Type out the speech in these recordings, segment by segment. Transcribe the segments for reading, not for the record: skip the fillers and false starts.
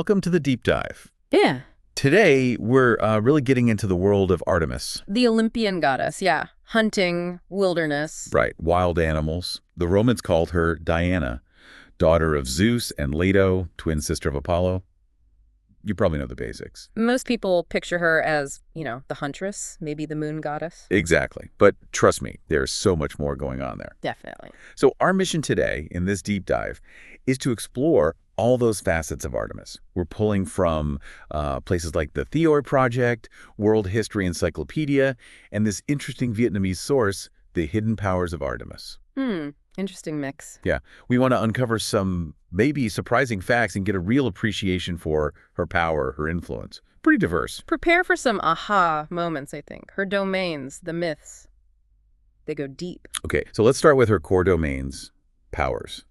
welcome to the deep dive. Yeah. Today, we're really getting into the world of Artemis. The Olympian goddess, yeah. Hunting, wilderness. Right, wild animals. The Romans called her Diana, daughter of Zeus and Leto, twin sister of Apollo. You probably know the basics. Most people picture her as, the huntress, maybe the moon goddess. Exactly. But trust me, there's so much more going on there. Definitely. So our mission today in this deep dive is to explore all those facets of Artemis. We're pulling from places like the Theoi Project, World History Encyclopedia, and this interesting Vietnamese source, The Hidden Powers of Artemis. Interesting mix. Yeah, we want to uncover some maybe surprising facts and get a real appreciation for her power, her influence. Pretty diverse. Prepare for some aha moments, I think. Her domains, the myths, they go deep. Okay, so let's start with her core domains, powers.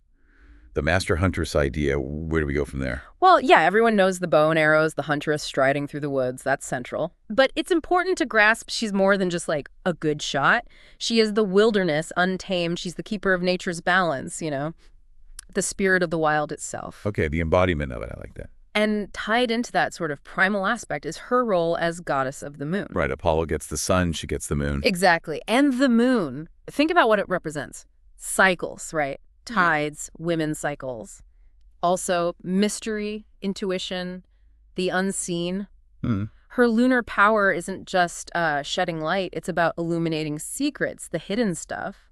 The master huntress idea, where do we go from there? Well, yeah, everyone knows the bow and arrows, the huntress striding through the woods. That's central. But it's important to grasp she's more than just like a good shot. She is the wilderness, untamed. She's the keeper of nature's balance, the spirit of the wild itself. Okay, the embodiment of it. I like that. And tied into that sort of primal aspect is her role as goddess of the moon. Right, Apollo gets the sun, she gets the moon. Exactly. And the moon, think about what it represents. Cycles, right? Tides, women's cycles. Also, mystery, intuition, the unseen. Her lunar power isn't just shedding light. It's about illuminating secrets, the hidden stuff.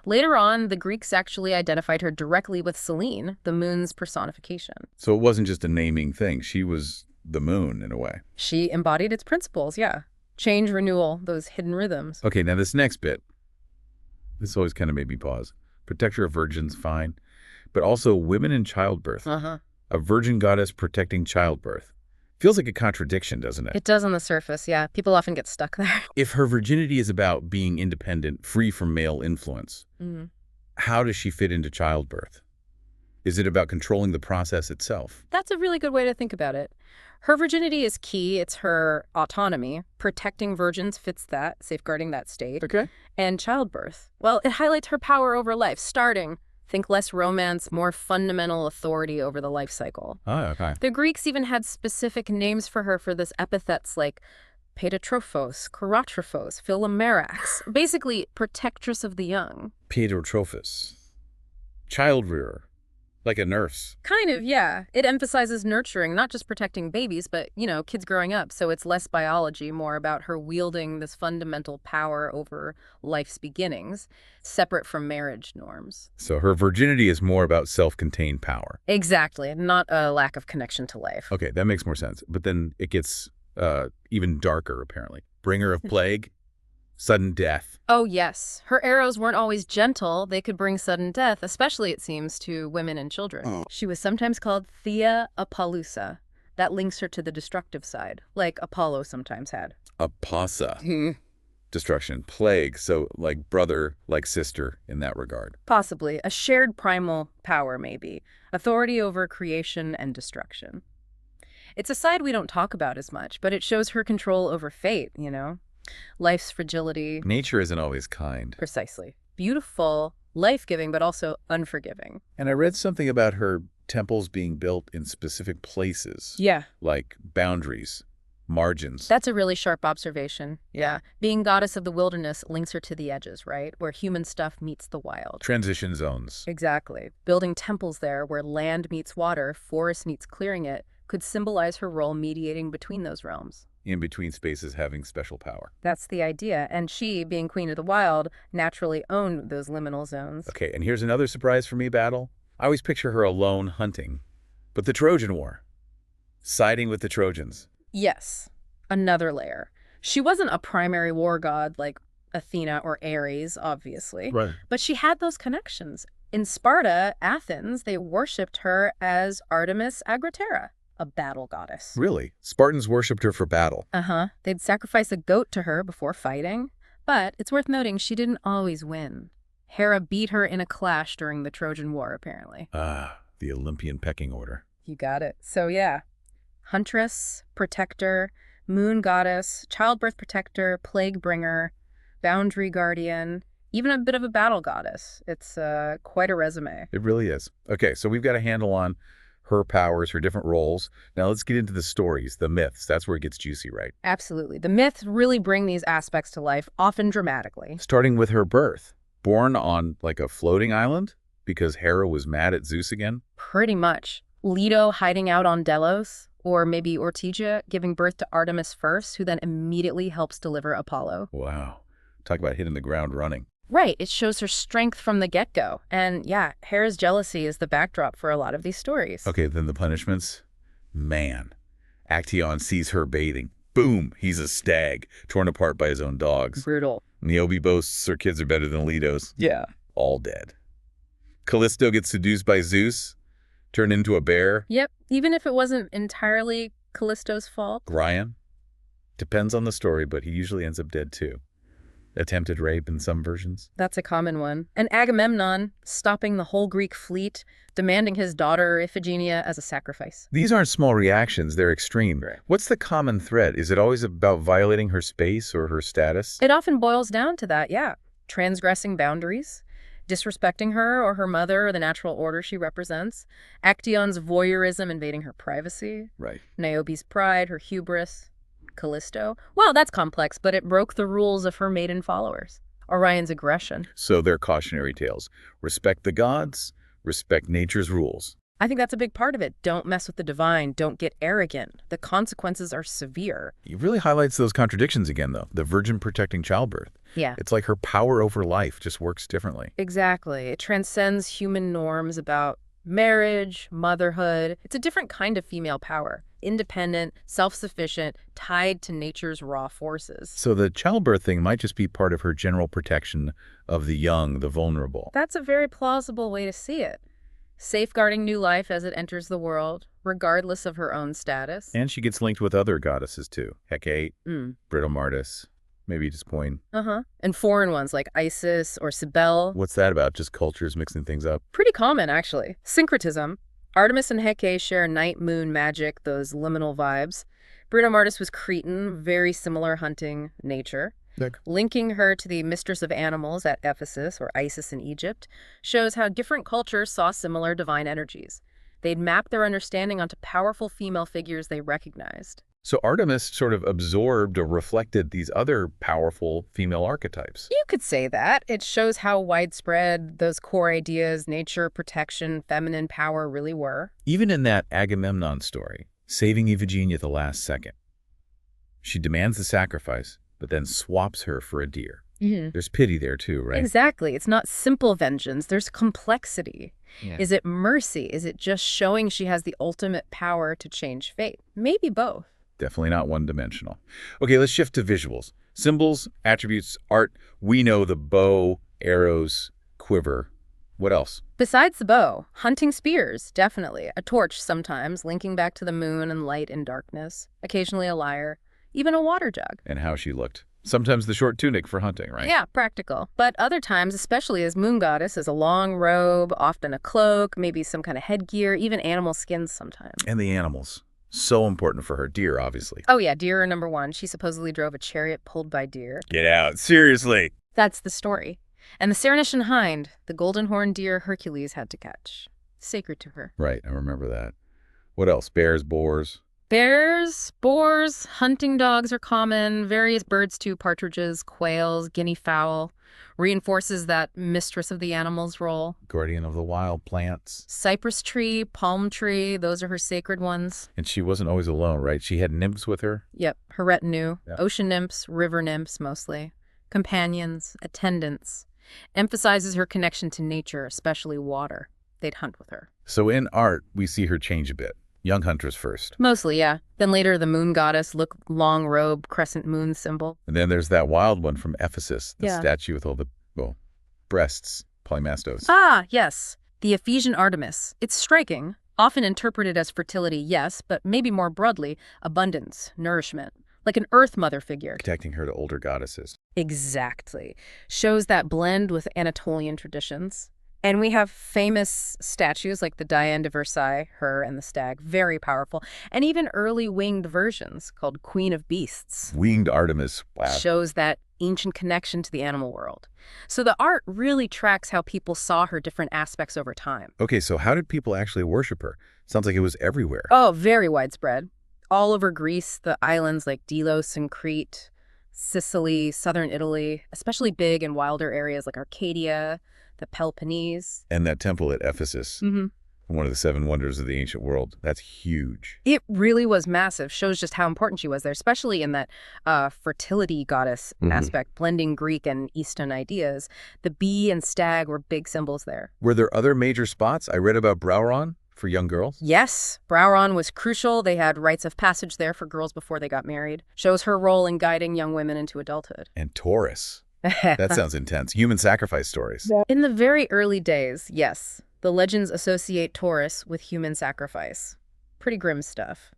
Later on, the Greeks actually identified her directly with Selene, the moon's personification. So it wasn't just a naming thing. She was the moon in a way. She embodied its principles, yeah. Change, renewal, those hidden rhythms. Okay, now this next bit, this always kind of made me pause. Protector of virgins, fine. But also women in childbirth. A virgin goddess protecting childbirth. Feels like a contradiction, doesn't it? It does on the surface, yeah. People often get stuck there. If her virginity is about being independent, free from male influence, how does she fit into childbirth? Is it about controlling the process itself? That's a really good way to think about it. Her virginity is key. It's her autonomy. Protecting virgins fits that, safeguarding that state. Okay. And childbirth. Well, it highlights her power over life, starting, think less romance, more fundamental authority over the life cycle. Oh, okay. The Greeks even had specific names for her for this epithets like Paidotrophos, Keratrophos, Philomerax, basically protectress of the young. Paidotrophos. Child rearer. Like a nurse. Kind of, yeah. It emphasizes nurturing, not just protecting babies, but, kids growing up. So it's less biology, more about her wielding this fundamental power over life's beginnings, separate from marriage norms. So her virginity is more about self-contained power. Exactly, not a lack of connection to life. Okay, that makes more sense. But then it gets even darker, apparently. Bringer of plague, sudden death. Oh, yes. Her arrows weren't always gentle. They could bring sudden death, especially, it seems, to women and children. She was sometimes called Thea Apollousa. That links her to the destructive side, like Apollo sometimes had. Apasa. Destruction. Plague. So like brother, like sister in that regard. Possibly. A shared primal power, maybe. Authority over creation and destruction. It's a side we don't talk about as much, but it shows her control over fate, Life's fragility. Nature isn't always kind. Precisely. Beautiful, life-giving, but also unforgiving. And I read something about her temples being built in specific places. Yeah. Like boundaries, margins. That's a really sharp observation. Yeah. Being goddess of the wilderness links her to the edges, right? Where human stuff meets the wild. Transition zones. Exactly. Building temples there where land meets water, forest meets clearing it, could symbolize her role mediating between those realms. In between spaces having special power. That's the idea. And she, being queen of the wild, naturally owned those liminal zones. Okay, and here's another surprise for me, Battle. I always picture her alone hunting. But the Trojan War. Siding with the Trojans. Yes. Another layer. She wasn't a primary war god like Athena or Ares, obviously. Right. But she had those connections. In Sparta, Athens, they worshipped her as Artemis Agraterra, a battle goddess. Really? Spartans worshipped her for battle. They'd sacrifice a goat to her before fighting. But it's worth noting she didn't always win. Hera beat her in a clash during the Trojan War, apparently. The Olympian pecking order. You got it. So yeah, huntress, protector, moon goddess, childbirth protector, plague bringer, boundary guardian, even a bit of a battle goddess. It's quite a resume. It really is. Okay, so we've got a handle on her powers, her different roles. Now let's get into the stories, the myths. That's where it gets juicy, right? Absolutely. The myths really bring these aspects to life, often dramatically. Starting with her birth. Born on like a floating island because Hera was mad at Zeus again? Pretty much. Leto hiding out on Delos, or maybe Ortygia giving birth to Artemis first, who then immediately helps deliver Apollo. Wow. Talk about hitting the ground running. Right, it shows her strength from the get-go. And yeah, Hera's jealousy is the backdrop for a lot of these stories. Okay, then the punishments? Man. Actaeon sees her bathing. Boom, he's a stag, torn apart by his own dogs. Brutal. Niobe boasts her kids are better than Leto's. Yeah. All dead. Callisto gets seduced by Zeus, turned into a bear. Yep, even if it wasn't entirely Callisto's fault. Gryan? Depends on the story, but he usually ends up dead too. Attempted rape in some versions. That's a common one. And Agamemnon stopping the whole Greek fleet, demanding his daughter Iphigenia as a sacrifice. These aren't small reactions, they're extreme. Right. What's the common thread? Is it always about violating her space or her status? It often boils down to that, yeah. Transgressing boundaries, disrespecting her or her mother or the natural order she represents, Actaeon's voyeurism invading her privacy, Right. Niobe's pride, her hubris, Callisto. Well, that's complex, but it broke the rules of her maiden followers. Orion's aggression. So they're cautionary tales. Respect the gods, respect nature's rules. I think that's a big part of it. Don't mess with the divine. Don't get arrogant. The consequences are severe. It really highlights those contradictions again, though. The virgin protecting childbirth. Yeah. It's like her power over life just works differently. Exactly. It transcends human norms about marriage, motherhood. It's a different kind of female power. Independent, self-sufficient, tied to nature's raw forces. So the childbirth thing might just be part of her general protection of the young, the vulnerable. That's a very plausible way to see it. Safeguarding new life as it enters the world, regardless of her own status. And she gets linked with other goddesses, too. Hecate, Britomartis, maybe just Poin. And foreign ones like Isis or Cybele. What's that about? Just cultures mixing things up? Pretty common, actually. Syncretism. Artemis and Hecate share night-moon magic, those liminal vibes. Britomartis was Cretan, very similar hunting nature. Linking her to the mistress of animals at Ephesus, or Isis in Egypt, shows how different cultures saw similar divine energies. They'd map their understanding onto powerful female figures they recognized. So Artemis sort of absorbed or reflected these other powerful female archetypes. You could say that. It shows how widespread those core ideas, nature, protection, feminine power really were. Even in that Agamemnon story, saving Iphigenia at the last second, she demands the sacrifice, but then swaps her for a deer. There's pity there too, right? Exactly. It's not simple vengeance. There's complexity. Yeah. Is it mercy? Is it just showing she has the ultimate power to change fate? Maybe both. Definitely not one-dimensional. Okay, let's shift to visuals. Symbols, attributes, art. We know the bow, arrows, quiver. What else? Besides the bow, hunting spears, definitely. A torch sometimes, linking back to the moon and light and darkness. Occasionally a lyre. Even a water jug. And how she looked. Sometimes the short tunic for hunting, right? Yeah, practical. But other times, especially as moon goddess, as a long robe, often a cloak, maybe some kind of headgear, even animal skins sometimes. And the animals. So important for her. Deer, obviously. Oh yeah, deer are number one. She supposedly drove a chariot pulled by deer. Get out. Seriously. That's the story. And the Cernician hind, the golden horned deer Hercules had to catch. Sacred to her. Right, I remember that. What else? Bears, boars. Bears, boars, hunting dogs are common. Various birds too, partridges, quails, guinea fowl. Reinforces that mistress of the animals role. Guardian of the wild plants. Cypress tree, palm tree, those are her sacred ones. And she wasn't always alone, right? She had nymphs with her. Yep, her retinue. Yeah. Ocean nymphs, river nymphs mostly. Companions, attendants. Emphasizes her connection to nature, especially water. They'd hunt with her. So in art, we see her change a bit. Young huntress first. Mostly, yeah. Then later the moon goddess, look, long robe, crescent moon symbol. And then there's that wild one from Ephesus, the Yeah. statue with all the, well, breasts, polymastos. Ah, yes. The Ephesian Artemis. It's striking, often interpreted as fertility, yes, but maybe more broadly, abundance, nourishment. Like an earth mother figure. Connecting her to older goddesses. Exactly. Shows that blend with Anatolian traditions. And we have famous statues like the Diane de Versailles, her and the stag, very powerful. And even early winged versions called Queen of Beasts. Winged Artemis. Wow. Shows that ancient connection to the animal world. So the art really tracks how people saw her different aspects over time. Okay, so how did people actually worship her? Sounds like it was everywhere. Oh, very widespread. All over Greece, the islands like Delos and Crete, Sicily, southern Italy, especially big in wilder areas like Arcadia, the Peloponnese. And that temple at Ephesus, one of the 7 wonders of the ancient world, that's huge. It really was massive. Shows just how important she was there, especially in that fertility goddess aspect, blending Greek and Eastern ideas. The bee and stag were big symbols there. Were there other major spots? I read about Brauron for young girls. Yes, Brauron was crucial. They had rites of passage there for girls before they got married. Shows her role in guiding young women into adulthood. And Taurus. That sounds intense. Human sacrifice stories. In the very early days, yes, the legends associate Taurus with human sacrifice. Pretty grim stuff.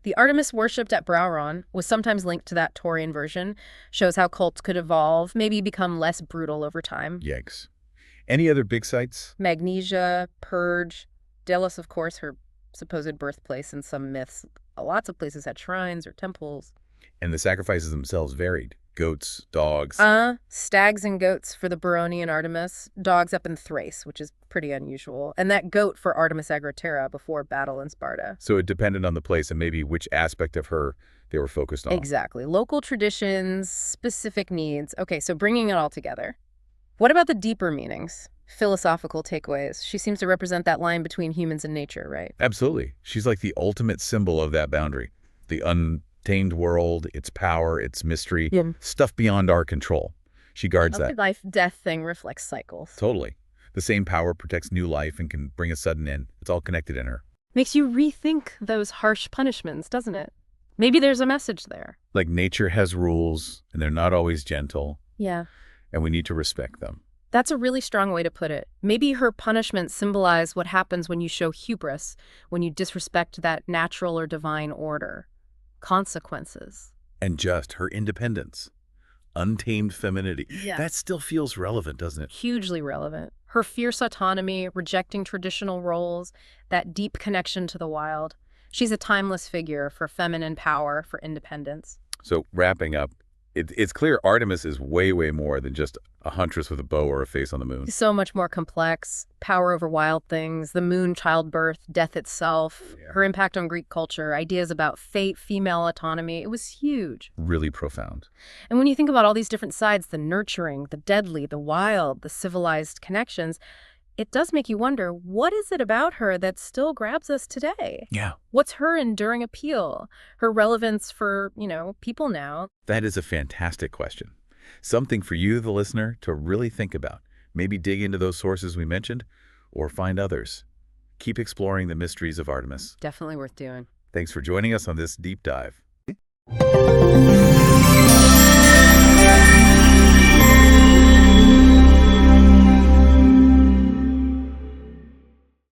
The Artemis worshipped at Brauron was sometimes linked to that Taurian version. Shows how cults could evolve, maybe become less brutal over time. Yikes. Any other big sites? Magnesia, Purge, Delos, of course, her supposed birthplace in some myths. Lots of places had shrines or temples. And the sacrifices themselves varied. Goats, dogs. Stags and goats for the Baronian Artemis. Dogs up in Thrace, which is pretty unusual. And that goat for Artemis Agroterra before battle in Sparta. So it depended on the place and maybe which aspect of her they were focused on. Exactly. Local traditions, specific needs. Okay, so bringing it all together. What about the deeper meanings? Philosophical takeaways. She seems to represent that line between humans and nature, right? Absolutely. She's like the ultimate symbol of that boundary. The untamed world, its power, its mystery, stuff beyond our control. She guards that. The life-death thing reflects cycles. Totally. The same power protects new life and can bring a sudden end. It's all connected in her. Makes you rethink those harsh punishments, doesn't it? Maybe there's a message there. Like nature has rules, and they're not always gentle. Yeah. And we need to respect them. That's a really strong way to put it. Maybe her punishments symbolize what happens when you show hubris, when you disrespect that natural or divine order. Consequences. And just her independence. Untamed femininity. Yeah. That still feels relevant, doesn't it? Hugely relevant. Her fierce autonomy, rejecting traditional roles, that deep connection to the wild. She's a timeless figure for feminine power, for independence. So wrapping up, it's clear Artemis is way, way more than just a huntress with a bow or a face on the moon. So much more complex. Power over wild things, the moon, childbirth, death itself, her impact on Greek culture, ideas about fate, female autonomy. It was huge. Really profound. And when you think about all these different sides, the nurturing, the deadly, the wild, the civilized connections, it does make you wonder, what is it about her that still grabs us today? Yeah. What's her enduring appeal? Her relevance for, people now? That is a fantastic question. Something for you, the listener, to really think about. Maybe dig into those sources we mentioned, or find others. Keep exploring the mysteries of Artemis. Definitely worth doing. Thanks for joining us on this deep dive.